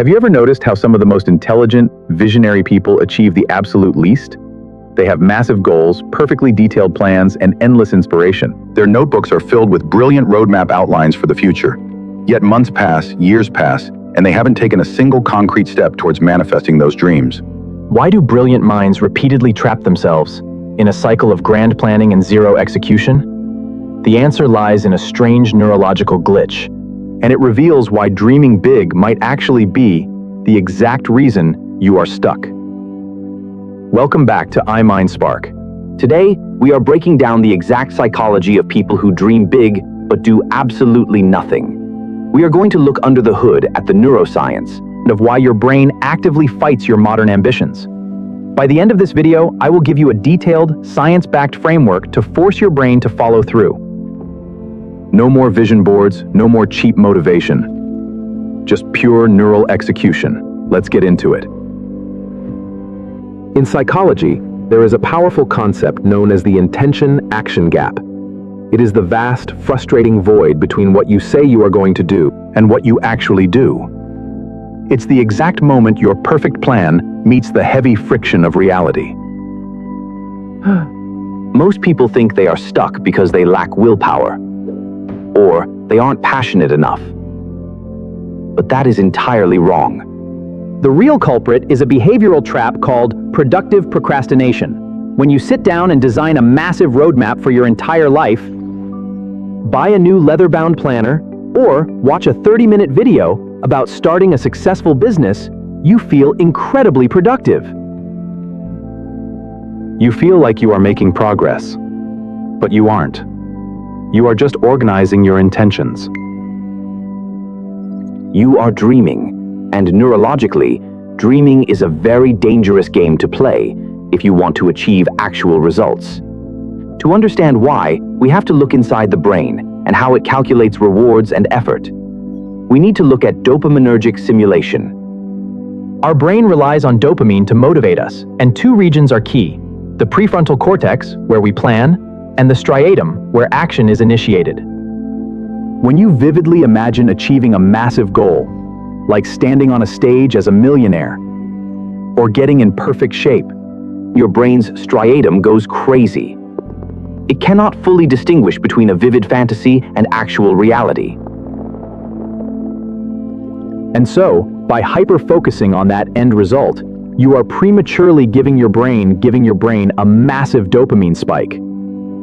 Have you ever noticed how some of the most intelligent, visionary people achieve the absolute least? They have massive goals, perfectly detailed plans, and endless inspiration. Their notebooks are filled with brilliant roadmap outlines for the future. Yet months pass, years pass, and they haven't taken a single concrete step towards manifesting those dreams. Why do brilliant minds repeatedly trap themselves in a cycle of grand planning and zero execution? The answer lies in a strange neurological glitch, and it reveals why dreaming big might actually be the exact reason you are stuck. Welcome back to iMindSpark. Today, we are breaking down the exact psychology of people who dream big but do absolutely nothing. We are going to look under the hood at the neuroscience and of why your brain actively fights your modern ambitions. By the end of this video, I will give you a detailed, science-backed framework to force your brain to follow through. No more vision boards, no more cheap motivation. Just pure neural execution. Let's get into it. In psychology, there is a powerful concept known as the intention-action gap. It is the vast, frustrating void between what you say you are going to do And what you actually do. It's the exact moment your perfect plan meets the heavy friction of reality. Most people think they are stuck because they lack willpower, or they aren't passionate enough. But that is entirely wrong. The real culprit is a behavioral trap called productive procrastination. When you sit down and design a massive roadmap for your entire life, buy a new leather-bound planner, or watch a 30-minute video about starting a successful business, you feel incredibly productive. You feel like you are making progress, but you aren't. You are just organizing your intentions. You are dreaming, and neurologically, dreaming is a very dangerous game to play if you want to achieve actual results. To understand why, we have to look inside the brain and how it calculates rewards and effort. We need to look at dopaminergic simulation. Our brain relies on dopamine to motivate us, and two regions are key: the prefrontal cortex, where we plan, and the striatum, where action is initiated. When you vividly imagine achieving a massive goal, like standing on a stage as a millionaire, or getting in perfect shape, Your brain's striatum goes crazy. It cannot fully distinguish between a vivid fantasy and actual reality. And so, by hyper-focusing on that end result, you are prematurely giving your brain a massive dopamine spike.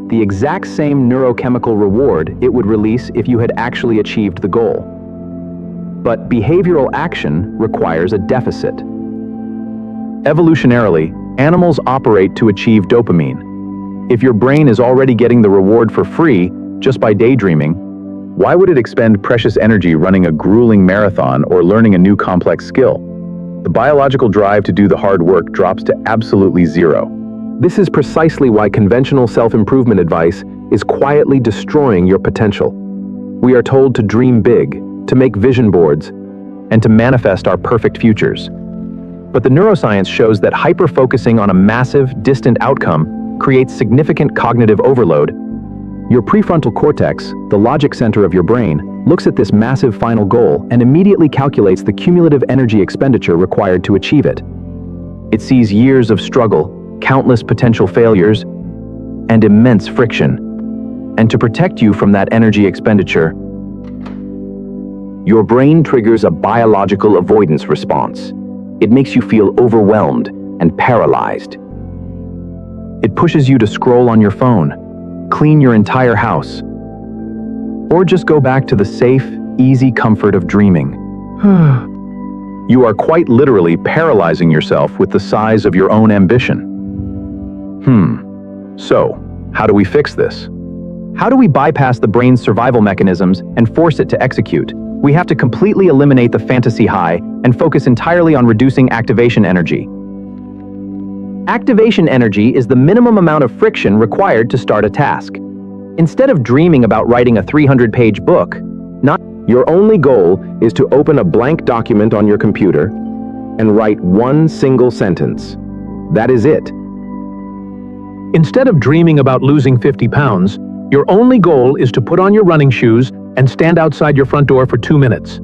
The exact same neurochemical reward it would release if you had actually achieved the goal. But behavioral action requires a deficit. Evolutionarily, animals operate to achieve dopamine. If your brain is already getting the reward for free just by daydreaming, why would it expend precious energy running a grueling marathon or learning a new complex skill? The biological drive to do the hard work drops to absolutely zero. This is precisely why conventional self-improvement advice is quietly destroying your potential. We are told to dream big, to make vision boards, and to manifest our perfect futures. But the neuroscience shows that hyper-focusing on a massive, distant outcome creates significant cognitive overload. Your prefrontal cortex, the logic center of your brain, looks at this massive final goal and immediately calculates the cumulative energy expenditure required to achieve it. It sees years of struggle, countless potential failures, and immense friction. And to protect you from that energy expenditure, your brain triggers a biological avoidance response. It makes you feel overwhelmed and paralyzed. It pushes you to scroll on your phone, clean your entire house, or just go back to the safe, easy comfort of dreaming. You are quite literally paralyzing yourself with the size of your own ambition. So, how do we fix this? How do we bypass the brain's survival mechanisms and force it to execute? We have to completely eliminate the fantasy high and focus entirely on reducing activation energy. Activation energy is the minimum amount of friction required to start a task. Instead of dreaming about writing a 300-page book, your only goal is to open a blank document on your computer and write one single sentence. That is it. Instead of dreaming about losing 50 pounds, your only goal is to put on your running shoes and stand outside your front door for 2 minutes.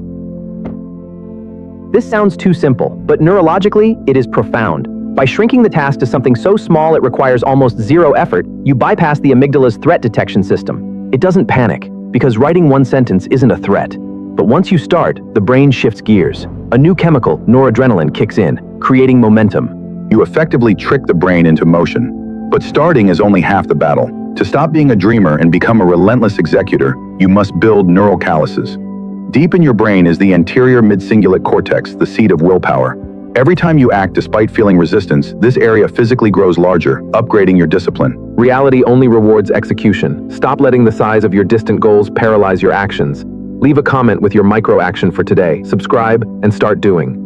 This sounds too simple, but neurologically, it is profound. By shrinking the task to something so small it requires almost zero effort, you bypass the amygdala's threat detection system. It doesn't panic, because writing one sentence isn't a threat. But once you start, the brain shifts gears. A new chemical, noradrenaline, kicks in, creating momentum. You effectively trick the brain into motion. But starting is only half the battle. To stop being a dreamer and become a relentless executor, you must build neural calluses. Deep in your brain is the anterior midcingulate cortex, the seat of willpower. Every time you act despite feeling resistance, this area physically grows larger, upgrading your discipline. Reality only rewards execution. Stop letting the size of your distant goals paralyze your actions. Leave a comment with your micro action for today. Subscribe and start doing.